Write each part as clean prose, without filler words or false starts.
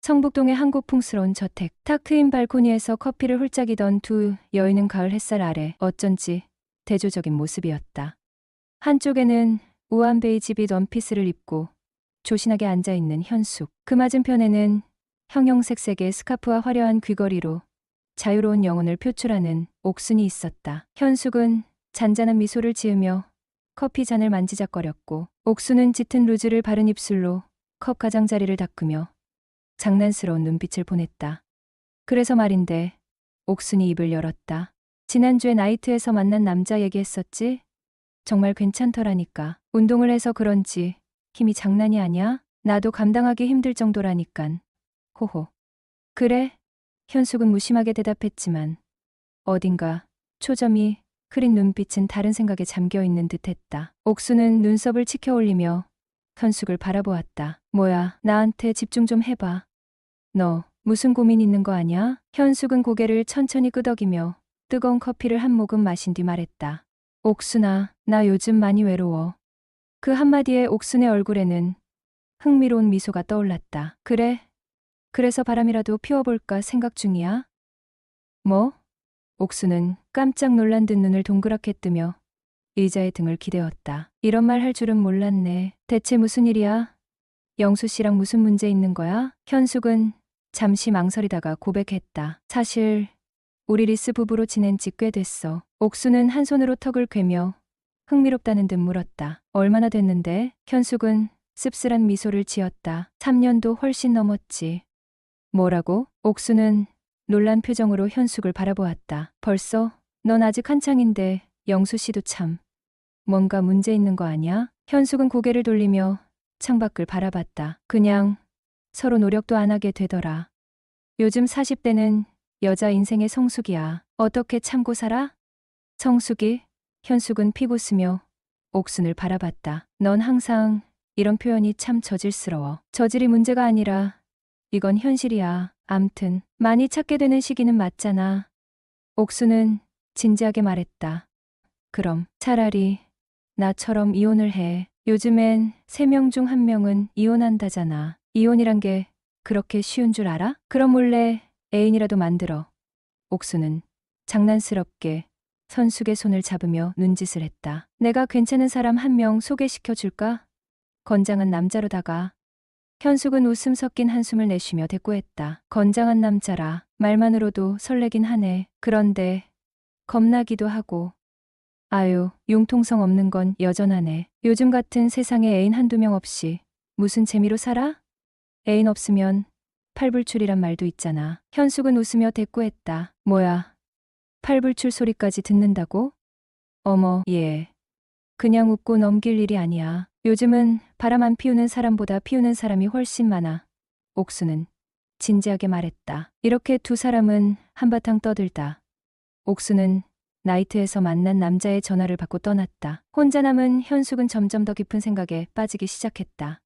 성북동의 한 고풍스러운 저택. 탁 트인 발코니에서 커피를 홀짝이던 두 여인은 가을 햇살 아래 어쩐지 대조적인 모습이었다. 한쪽에는 우아한 베이지빛 원피스를 입고 조신하게 앉아있는 현숙. 그 맞은편에는 형형색색의 스카프와 화려한 귀걸이로 자유로운 영혼을 표출하는 옥순이 있었다. 현숙은 잔잔한 미소를 지으며 커피 잔을 만지작거렸고, 옥순은 짙은 루즈를 바른 입술로 컵 가장자리를 닦으며 장난스러운 눈빛을 보냈다. 그래서 말인데, 옥순이 입을 열었다. 지난주에 나이트에서 만난 남자 얘기했었지? 정말 괜찮더라니까. 운동을 해서 그런지 힘이 장난이 아니야? 나도 감당하기 힘들 정도라니깐. 호호. 그래? 현숙은 무심하게 대답했지만 어딘가 초점이 흐린 눈빛은 다른 생각에 잠겨있는 듯했다. 옥수는 눈썹을 치켜 올리며 현숙을 바라보았다. 뭐야, 나한테 집중 좀 해봐. 너 무슨 고민 있는 거 아냐? 현숙은 고개를 천천히 끄덕이며 뜨거운 커피를 한 모금 마신 뒤 말했다. 옥순아, 나 요즘 많이 외로워. 그 한마디에 옥순의 얼굴에는 흥미로운 미소가 떠올랐다. 그래? 그래서 바람이라도 피워볼까 생각 중이야? 뭐? 옥수는 깜짝 놀란 듯 눈을 동그랗게 뜨며 의자에 등을 기대었다. 이런 말 할 줄은 몰랐네. 대체 무슨 일이야? 영수 씨랑 무슨 문제 있는 거야? 현숙은 잠시 망설이다가 고백했다. 사실 우리 리스 부부로 지낸 지 꽤 됐어. 옥수는 한 손으로 턱을 괴며 흥미롭다는 듯 물었다. 얼마나 됐는데? 현숙은 씁쓸한 미소를 지었다. 3년도 훨씬 넘었지. 뭐라고? 옥수는 놀란 표정으로 현숙을 바라보았다. 벌써? 넌 아직 한창인데 영수 씨도 참. 뭔가 문제 있는 거 아니야? 현숙은 고개를 돌리며 창밖을 바라봤다. 그냥 서로 노력도 안 하게 되더라. 요즘 40대는 여자 인생의 성수기야. 어떻게 참고 살아? 성수기? 현숙은 피고스며 옥순을 바라봤다. 넌 항상 이런 표현이 참 저질스러워. 저질이 문제가 아니라 이건 현실이야. 암튼 많이 찾게 되는 시기는 맞잖아. 옥수는 진지하게 말했다. 그럼 차라리 나처럼 이혼을 해. 요즘엔 3명 중 1명은 이혼한다잖아. 이혼이란 게 그렇게 쉬운 줄 알아? 그럼 몰래 애인이라도 만들어. 옥수는 장난스럽게 현숙의 손을 잡으며 눈짓을 했다. 내가 괜찮은 사람 1명 소개시켜 줄까? 건장한 남자로다가. 현숙은 웃음 섞인 한숨을 내쉬며 대꾸했다. 건장한 남자라. 말만으로도 설레긴 하네. 그런데 겁나기도 하고. 아유, 융통성 없는 건 여전하네. 요즘 같은 세상에 애인 한두 명 없이 무슨 재미로 살아? 애인 없으면 팔불출이란 말도 있잖아. 현숙은 웃으며 대꾸했다. 뭐야, 팔불출 소리까지 듣는다고? 어머, 예. 그냥 웃고 넘길 일이 아니야. 요즘은 바람 안 피우는 사람보다 피우는 사람이 훨씬 많아. 옥수는 진지하게 말했다. 이렇게 두 사람은 한바탕 떠들다. 옥수는 나이트에서 만난 남자의 전화를 받고 떠났다. 혼자 남은 현숙은 점점 더 깊은 생각에 빠지기 시작했다.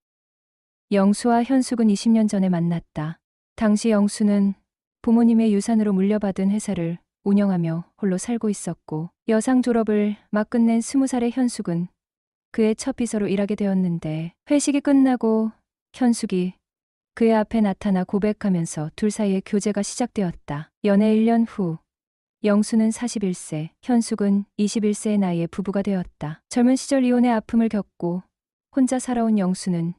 영수와 현숙은 20년 전에 만났다. 당시 영수는 부모님의 유산으로 물려받은 회사를 운영하며 홀로 살고 있었고, 여상 졸업을 막 끝낸 20살의 현숙은 그의 첫 비서로 일하게 되었는데, 회식이 끝나고 현숙이 그의 앞에 나타나 고백하면서 둘 사이의 교제가 시작되었다. 연애 1년 후 영수는 41세, 현숙은 21세의 나이에 부부가 되었다. 젊은 시절 이혼의 아픔을 겪고 혼자 살아온 영수는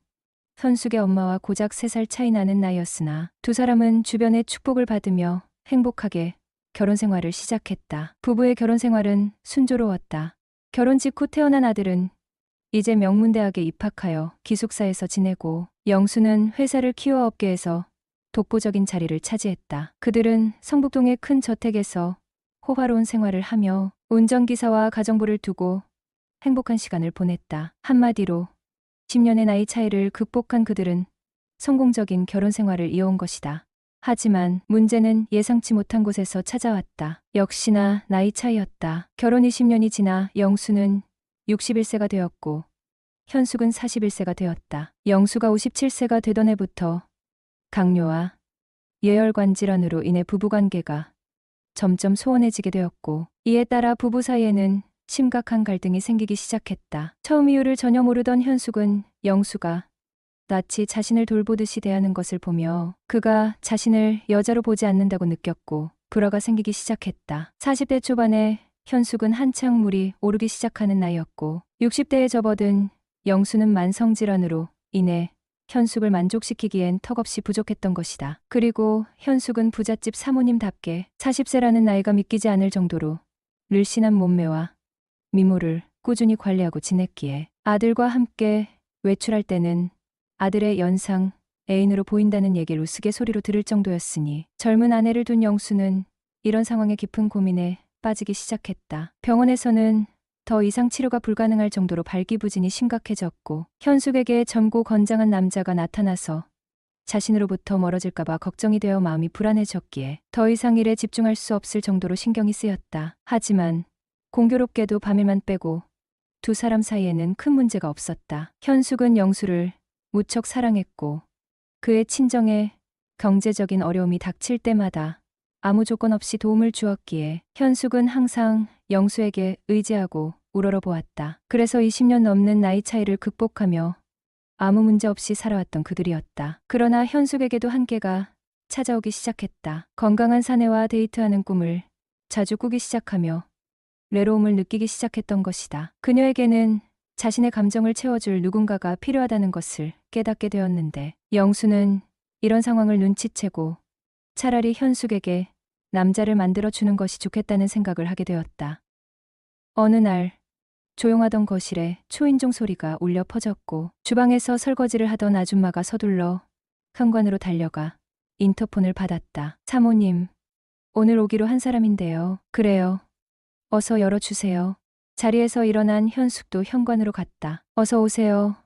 현숙의 엄마와 고작 3살 차이 나는 나이였으나 두 사람은 주변의 축복을 받으며 행복하게 결혼 생활을 시작했다. 부부의 결혼 생활은 순조로웠다. 결혼 직후 태어난 아들은 이제 명문대학에 입학하여 기숙사에서 지내고, 영수는 회사를 키워 업계에서 독보적인 자리를 차지했다. 그들은 성북동의 큰 저택에서 호화로운 생활을 하며 운전기사와 가정부를 두고 행복한 시간을 보냈다. 한마디로 10년의 나이 차이를 극복한 그들은 성공적인 결혼 생활을 이어온 것이다. 하지만 문제는 예상치 못한 곳에서 찾아왔다. 역시나 나이 차이였다. 결혼 20년이 지나 영수는 61세가 되었고 현숙은 41세가 되었다. 영수가 57세가 되던 해부터 강요와 예혈관 질환으로 인해 부부관계가 점점 소원해지게 되었고, 이에 따라 부부 사이에는 심각한 갈등이 생기기 시작했다. 처음 이유를 전혀 모르던 현숙은 영수가 낯이 자신을 돌보듯이 대하는 것을 보며 그가 자신을 여자로 보지 않는다고 느꼈고 불화가 생기기 시작했다. 40대 초반에 현숙은 한창 물이 오르기 시작하는 나이였고 60대에 접어든 영수는 만성질환으로 인해 현숙을 만족시키기엔 턱없이 부족했던 것이다. 그리고 현숙은 부잣집 사모님답게 40세라는 나이가 믿기지 않을 정도로 늘씬한 몸매와 미모를 꾸준히 관리하고 지냈기에 아들과 함께 외출할 때는 아들의 연상 애인으로 보인다는 얘기를 우스갯소리로 들을 정도였으니 젊은 아내를 둔 영수는 이런 상황에 깊은 고민에 빠지기 시작했다. 병원에서는 더 이상 치료가 불가능할 정도로 발기부진이 심각해졌고 현숙에게 젊고 건장한 남자가 나타나서 자신으로부터 멀어질까봐 걱정이 되어 마음이 불안해졌기에 더 이상 일에 집중할 수 없을 정도로 신경이 쓰였다. 하지만 공교롭게도 밤일만 빼고 두 사람 사이에는 큰 문제가 없었다. 현숙은 영수를 무척 사랑했고 그의 친정에 경제적인 어려움이 닥칠 때마다 아무 조건 없이 도움을 주었기에 현숙은 항상 영수에게 의지하고 우러러보았다. 그래서 20년 넘는 나이 차이를 극복하며 아무 문제 없이 살아왔던 그들이었다. 그러나 현숙에게도 한계가 찾아오기 시작했다. 건강한 사내와 데이트하는 꿈을 자주 꾸기 시작하며 외로움을 느끼기 시작했던 것이다. 그녀에게는 자신의 감정을 채워줄 누군가가 필요하다는 것을 깨닫게 되었는데 영수는 이런 상황을 눈치채고 차라리 현숙에게 남자를 만들어주는 것이 좋겠다는 생각을 하게 되었다. 어느 날 조용하던 거실에 초인종 소리가 울려 퍼졌고 주방에서 설거지를 하던 아줌마가 서둘러 현관으로 달려가 인터폰을 받았다. 사모님, 오늘 오기로 한 사람인데요. 그래요. 어서 열어주세요. 자리에서 일어난 현숙도 현관으로 갔다. 어서 오세요.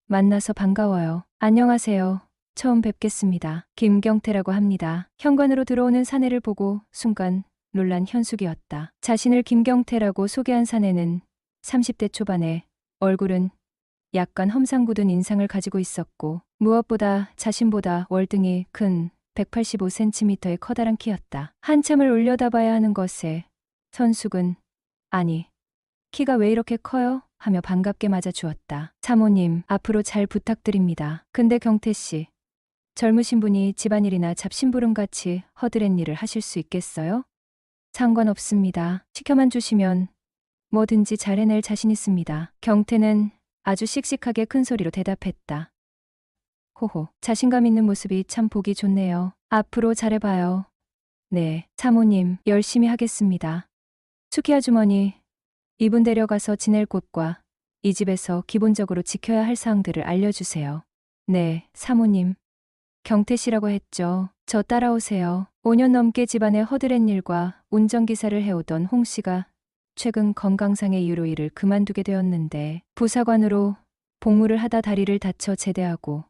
만나서 반가워요. 안녕하세요. 처음 뵙겠습니다. 김경태라고 합니다. 현관으로 들어오는 사내를 보고 순간 놀란 현숙이었다. 자신을 김경태라고 소개한 사내는 30대 초반에 얼굴은 약간 험상궂은 인상을 가지고 있었고 무엇보다 자신보다 월등히 큰 185cm의 커다란 키였다. 한참을 올려다봐야 하는 것에 현숙은 아니, 키가 왜 이렇게 커요? 하며 반갑게 맞아주었다. 사모님, 앞으로 잘 부탁드립니다. 근데 경태 씨, 젊으신 분이 집안일이나 잡심부름같이 허드렛 일을 하실 수 있겠어요? 상관없습니다. 시켜만 주시면 뭐든지 잘 해낼 자신 있습니다. 경태는 아주 씩씩하게 큰 소리로 대답했다. 호호, 자신감 있는 모습이 참 보기 좋네요. 앞으로 잘해봐요. 네, 사모님, 열심히 하겠습니다. 숙희 아주머니, 이분 데려가서 지낼 곳과 이 집에서 기본적으로 지켜야 할 사항들을 알려주세요. 네, 사모님. 경태 씨라고 했죠. 저 따라오세요. 5년 넘게 집안의 허드렛 일과 운전기사를 해오던 홍 씨가 최근 건강상의 이유로 일을 그만두게 되었는데 부사관으로 복무를 하다 다리를 다쳐 제대하고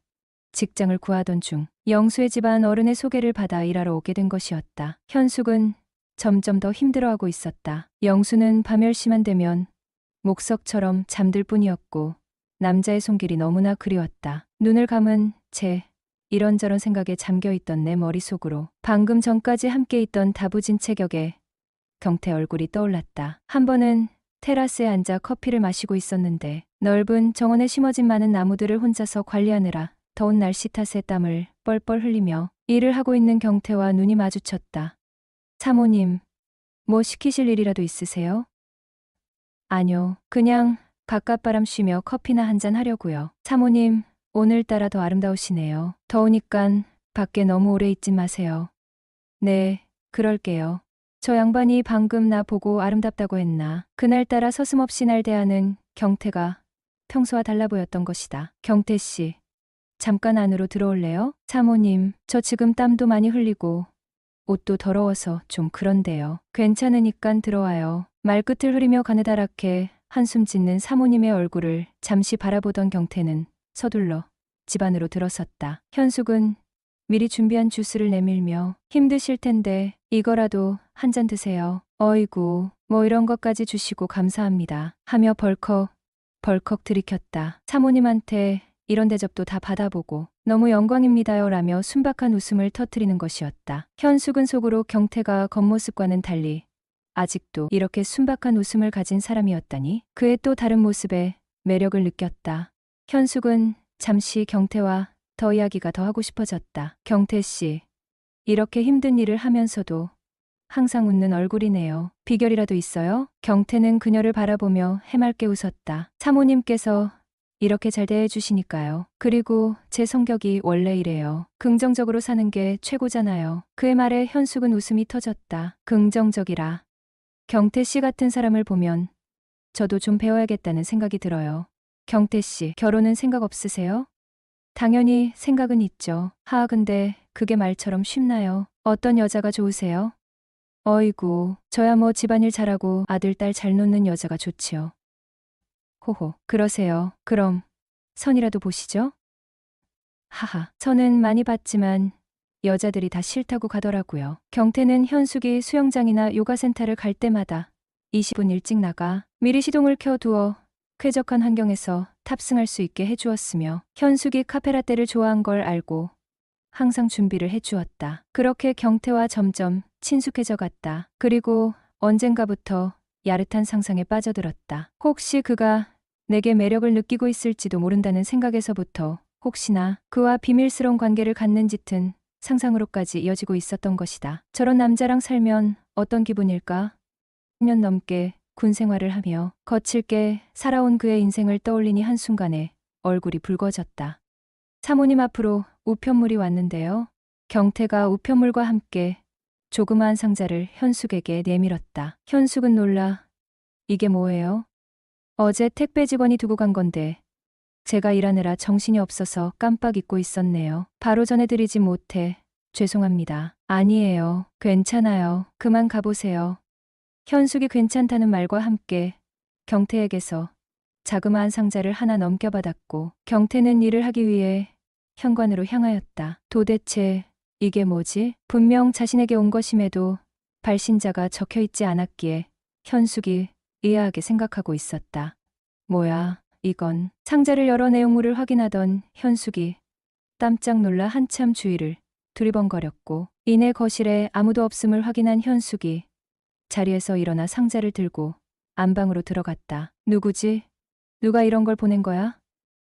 직장을 구하던 중 영수의 집안 어른의 소개를 받아 일하러 오게 된 것이었다. 현숙은 점점 더 힘들어하고 있었다. 영수는 밤10시만 되면 목석처럼 잠들 뿐이었고 남자의 손길이 너무나 그리웠다. 눈을 감은 채 이런저런 생각에 잠겨있던 내 머릿속으로 방금 전까지 함께 있던 다부진 체격의 경태 얼굴이 떠올랐다. 한 번은 테라스에 앉아 커피를 마시고 있었는데 넓은 정원에 심어진 많은 나무들을 혼자서 관리하느라 더운 날씨 탓에 땀을 뻘뻘 흘리며 일을 하고 있는 경태와 눈이 마주쳤다. 사모님, 뭐 시키실 일이라도 있으세요? 아니요, 그냥 바깥바람 쉬며 커피나 한잔 하려고요. 사모님, 오늘따라 더 아름다우시네요. 더우니깐 밖에 너무 오래 있진 마세요. 네, 그럴게요. 저 양반이 방금 나 보고 아름답다고 했나. 그날따라 서슴없이 날 대하는 경태가 평소와 달라 보였던 것이다. 경태 씨, 잠깐 안으로 들어올래요? 사모님, 저 지금 땀도 많이 흘리고 옷도 더러워서 좀 그런데요. 괜찮으니깐 들어와요. 말끝을 흐리며 가느다랗게 한숨 짓는 사모님의 얼굴을 잠시 바라보던 경태는 서둘러 집 안으로 들어섰다. 현숙은 미리 준비한 주스를 내밀며 힘드실 텐데 이거라도 한 잔 드세요. 어이구, 뭐 이런 것까지 주시고 감사합니다. 하며 벌컥 들이켰다. 사모님한테 이런 대접도 다 받아보고 너무 영광입니다요 라며 순박한 웃음을 터뜨리는 것이었다. 현숙은 속으로 경태가 겉모습과는 달리 아직도 이렇게 순박한 웃음을 가진 사람이었다니 그의 또 다른 모습에 매력을 느꼈다. 현숙은 잠시 경태와 더 이야기가 더 하고 싶어졌다. 경태 씨, 이렇게 힘든 일을 하면서도 항상 웃는 얼굴이네요. 비결이라도 있어요? 경태는 그녀를 바라보며 해맑게 웃었다. 사모님께서 이렇게 잘 대해주시니까요. 그리고 제 성격이 원래 이래요. 긍정적으로 사는 게 최고잖아요. 그의 말에 현숙은 웃음이 터졌다. 긍정적이라. 경태 씨 같은 사람을 보면 저도 좀 배워야겠다는 생각이 들어요. 경태 씨, 결혼은 생각 없으세요? 당연히 생각은 있죠. 근데 그게 말처럼 쉽나요? 어떤 여자가 좋으세요? 어이구, 저야 뭐 집안일 잘하고 아들, 딸 잘 놓는 여자가 좋지요. 호호, 그러세요. 그럼 선이라도 보시죠? 하하, 선은 많이 봤지만 여자들이 다 싫다고 가더라고요. 경태는 현숙이 수영장이나 요가센터를 갈 때마다 20분 일찍 나가 미리 시동을 켜두어 쾌적한 환경에서 탑승할 수 있게 해주었으며 현숙이 카페라떼를 좋아한 걸 알고 항상 준비를 해주었다. 그렇게 경태와 점점 친숙해져 갔다. 그리고 언젠가부터 야릇한 상상에 빠져들었다. 혹시 그가 내게 매력을 느끼고 있을지도 모른다는 생각에서부터 혹시나 그와 비밀스러운 관계를 갖는 짙은 상상으로까지 이어지고 있었던 것이다. 저런 남자랑 살면 어떤 기분일까? 10년 넘게 군 생활을 하며 거칠게 살아온 그의 인생을 떠올리니 한순간에 얼굴이 붉어졌다. 사모님 앞으로 우편물이 왔는데요. 경태가 우편물과 함께 조그마한 상자를 현숙에게 내밀었다. 현숙은 놀라 이게 뭐예요? 어제 택배 직원이 두고 간 건데 제가 일하느라 정신이 없어서 깜빡 잊고 있었네요. 바로 전해드리지 못해 죄송합니다. 아니에요. 괜찮아요. 그만 가보세요. 현숙이 괜찮다는 말과 함께 경태에게서 자그마한 상자를 하나 넘겨받았고 경태는 일을 하기 위해 현관으로 향하였다. 도대체 이게 뭐지? 분명 자신에게 온 것임에도 발신자가 적혀있지 않았기에 현숙이 의아하게 생각하고 있었다. 뭐야, 이건. 상자를 열어 내용물을 확인하던 현숙이 깜짝 놀라 한참 주위를 두리번거렸고 이내 거실에 아무도 없음을 확인한 현숙이 자리에서 일어나 상자를 들고 안방으로 들어갔다. 누구지? 누가 이런 걸 보낸 거야?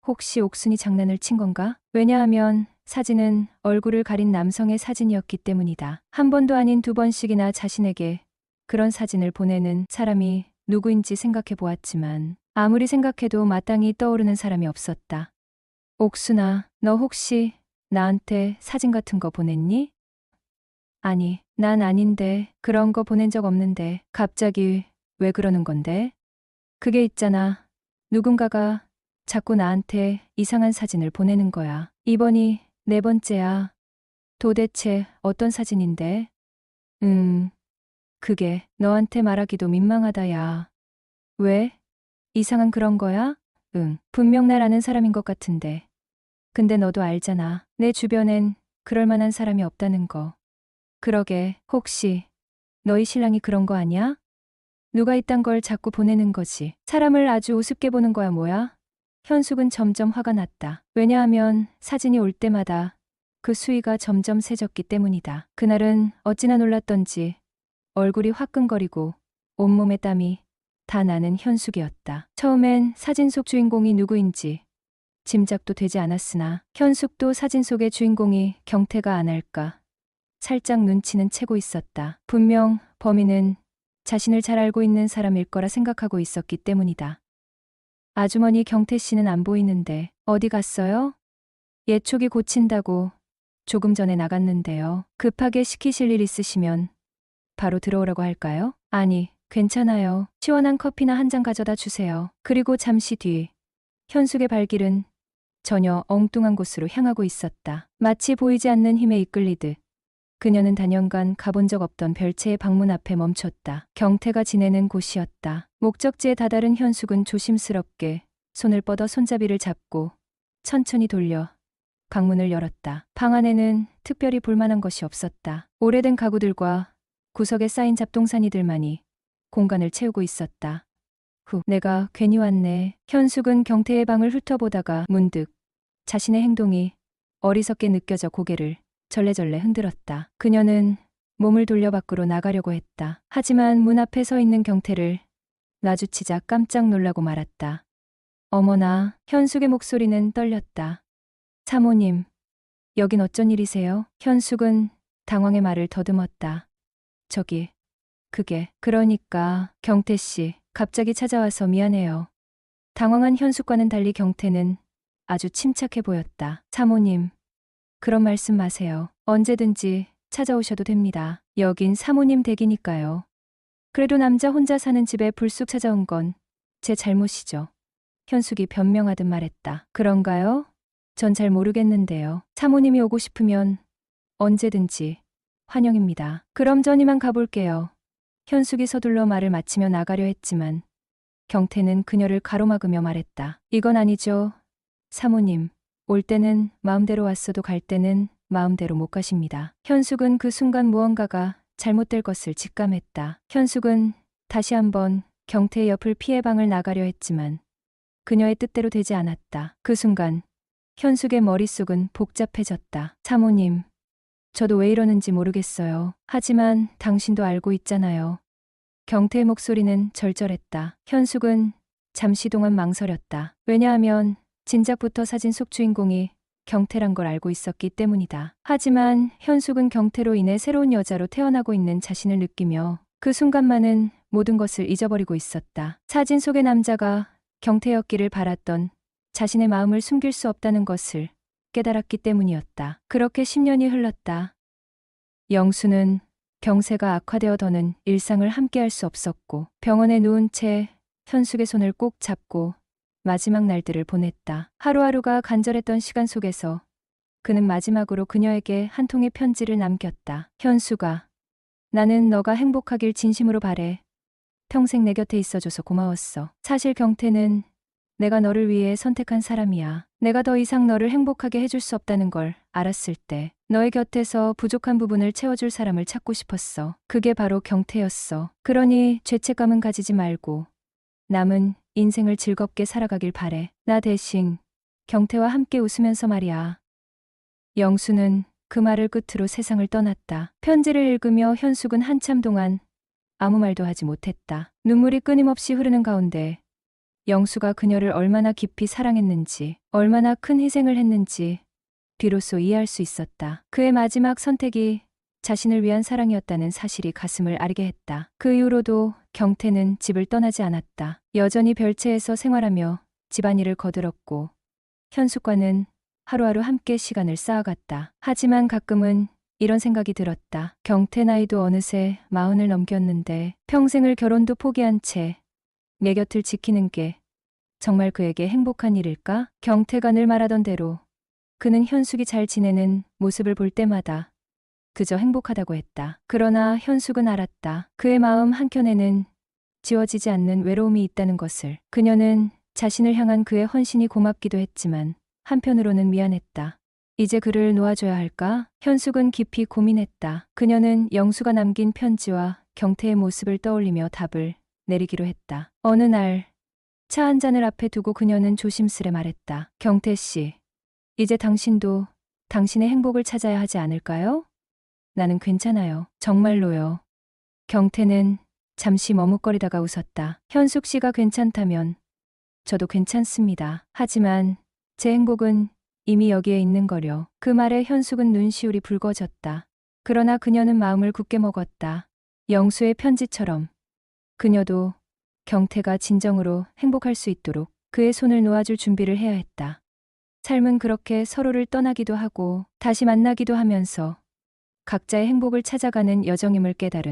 혹시 옥순이 장난을 친 건가? 왜냐하면 사진은 얼굴을 가린 남성의 사진이었기 때문이다. 한 번도 아닌 두 번씩이나 자신에게 그런 사진을 보내는 사람이 누구인지 생각해 보았지만 아무리 생각해도 마땅히 떠오르는 사람이 없었다. 옥순아, 너 혹시 나한테 사진 같은 거 보냈니? 아니, 난 아닌데 그런 거 보낸 적 없는데 갑자기 왜 그러는 건데? 그게 있잖아. 누군가가 자꾸 나한테 이상한 사진을 보내는 거야. 이번이 네 번째야. 도대체 어떤 사진인데? 그게 너한테 말하기도 민망하다 야. 왜? 이상한 그런 거야? 응, 분명 날 아는 사람인 것 같은데. 근데 너도 알잖아. 내 주변엔 그럴 만한 사람이 없다는 거. 그러게, 혹시 너희 신랑이 그런 거 아니야? 누가 이딴 걸 자꾸 보내는 거지. 사람을 아주 우습게 보는 거야 뭐야? 현숙은 점점 화가 났다. 왜냐하면 사진이 올 때마다 그 수위가 점점 세졌기 때문이다. 그날은 어찌나 놀랐던지 얼굴이 화끈거리고 온몸에 땀이 다 나는 현숙이었다. 처음엔 사진 속 주인공이 누구인지 짐작도 되지 않았으나 현숙도 사진 속의 주인공이 경태가 안 할까 살짝 눈치는 채고 있었다. 분명 범인은 자신을 잘 알고 있는 사람일 거라 생각하고 있었기 때문이다. 아주머니 경태 씨는 안 보이는데 어디 갔어요? 예촉이 고친다고 조금 전에 나갔는데요. 급하게 시키실 일 있으시면 바로 들어오라고 할까요? 아니, 괜찮아요. 시원한 커피나 한 잔 가져다 주세요. 그리고 잠시 뒤 현숙의 발길은 전혀 엉뚱한 곳으로 향하고 있었다. 마치 보이지 않는 힘에 이끌리듯 그녀는 단연간 가본 적 없던 별채의 방문 앞에 멈췄다. 경태가 지내는 곳이었다. 목적지에 다다른 현숙은 조심스럽게 손을 뻗어 손잡이를 잡고 천천히 돌려 방문을 열었다. 방 안에는 특별히 볼만한 것이 없었다. 오래된 가구들과 구석에 쌓인 잡동사니들만이 공간을 채우고 있었다. 내가 괜히 왔네. 현숙은 경태의 방을 훑어보다가 문득 자신의 행동이 어리석게 느껴져 고개를 절레절레 흔들었다. 그녀는 몸을 돌려 밖으로 나가려고 했다. 하지만 문 앞에 서 있는 경태를 마주치자 깜짝 놀라고 말았다. 어머나, 현숙의 목소리는 떨렸다. 사모님, 여긴 어쩐 일이세요? 현숙은 당황의 말을 더듬었다. 저기, 그러니까 경태 씨, 갑자기 찾아와서 미안해요. 당황한 현숙과는 달리 경태는 아주 침착해 보였다. 사모님, 그런 말씀 마세요. 언제든지 찾아오셔도 됩니다. 여긴 사모님 댁이니까요. 그래도 남자 혼자 사는 집에 불쑥 찾아온 건 제 잘못이죠. 현숙이 변명하듯 말했다. 그런가요? 전 잘 모르겠는데요. 사모님이 오고 싶으면 언제든지 환영입니다. 그럼 전 이만 가볼게요. 현숙이 서둘러 말을 마치며 나가려 했지만 경태는 그녀를 가로막으며 말했다. 이건 아니죠. 사모님, 올 때는 마음대로 왔어도 갈 때는 마음대로 못 가십니다. 현숙은 그 순간 무언가가 잘못될 것을 직감했다. 현숙은 다시 한번 경태의 옆을 피해 방을 나가려 했지만 그녀의 뜻대로 되지 않았다. 그 순간 현숙의 머릿속은 복잡해졌다. 사모님, 저도 왜 이러는지 모르겠어요. 하지만 당신도 알고 있잖아요. 경태의 목소리는 절절했다. 현숙은 잠시 동안 망설였다. 왜냐하면 진작부터 사진 속 주인공이 경태란 걸 알고 있었기 때문이다. 하지만 현숙은 경태로 인해 새로운 여자로 태어나고 있는 자신을 느끼며 그 순간만은 모든 것을 잊어버리고 있었다. 사진 속의 남자가 경태였기를 바랐던 자신의 마음을 숨길 수 없다는 것을 깨달았기 때문이었다. 그렇게 10년이 흘렀다. 영수는 경세가 악화되어 더는 일상을 함께할 수 없었고 병원에 누운 채 현숙의 손을 꼭 잡고 마지막 날들을 보냈다. 하루하루가 간절했던 시간 속에서 그는 마지막으로 그녀에게 한 통의 편지를 남겼다. 현숙아, 나는 너가 행복하길 진심으로 바래. 평생 내 곁에 있어줘서 고마웠어. 사실 경태는 내가 너를 위해 선택한 사람이야. 내가 더 이상 너를 행복하게 해줄 수 없다는 걸 알았을 때 너의 곁에서 부족한 부분을 채워줄 사람을 찾고 싶었어. 그게 바로 경태였어. 그러니 죄책감은 가지지 말고 남은 인생을 즐겁게 살아가길 바래. 나 대신 경태와 함께 웃으면서 말이야. 영수는 그 말을 끝으로 세상을 떠났다. 편지를 읽으며 현숙은 한참 동안 아무 말도 하지 못했다. 눈물이 끊임없이 흐르는 가운데 영수가 그녀를 얼마나 깊이 사랑했는지, 얼마나 큰 희생을 했는지 비로소 이해할 수 있었다. 그의 마지막 선택이 자신을 위한 사랑이었다는 사실이 가슴을 아리게 했다. 그 이후로도 경태는 집을 떠나지 않았다. 여전히 별채에서 생활하며 집안일을 거들었고 현숙과는 하루하루 함께 시간을 쌓아갔다. 하지만 가끔은 이런 생각이 들었다. 경태 나이도 어느새 40을 넘겼는데 평생을 결혼도 포기한 채 내 곁을 지키는 게 정말 그에게 행복한 일일까? 경태가 늘 말하던 대로 그는 현숙이 잘 지내는 모습을 볼 때마다 그저 행복하다고 했다. 그러나 현숙은 알았다. 그의 마음 한켠에는 지워지지 않는 외로움이 있다는 것을. 그녀는 자신을 향한 그의 헌신이 고맙기도 했지만 한편으로는 미안했다. 이제 그를 놓아줘야 할까? 현숙은 깊이 고민했다. 그녀는 영수가 남긴 편지와 경태의 모습을 떠올리며 답을 내리기로 했다. 어느 날 차 한 잔을 앞에 두고 그녀는 조심스레 말했다. 경태 씨, 이제 당신도 당신의 행복을 찾아야 하지 않을까요? 나는 괜찮아요. 정말로요. 경태는 잠시 머뭇거리다가 웃었다. 현숙 씨가 괜찮다면 저도 괜찮습니다. 하지만 제 행복은 이미 여기에 있는 거려. 그 말에 현숙은 눈시울이 붉어졌다. 그러나 그녀는 마음을 굳게 먹었다. 영수의 편지처럼 그녀도 경태가 진정으로 행복할 수 있도록 그의 손을 놓아줄 준비를 해야 했다. 삶은 그렇게 서로를 떠나기도 하고 다시 만나기도 하면서 각자의 행복을 찾아가는 여정임을 깨달은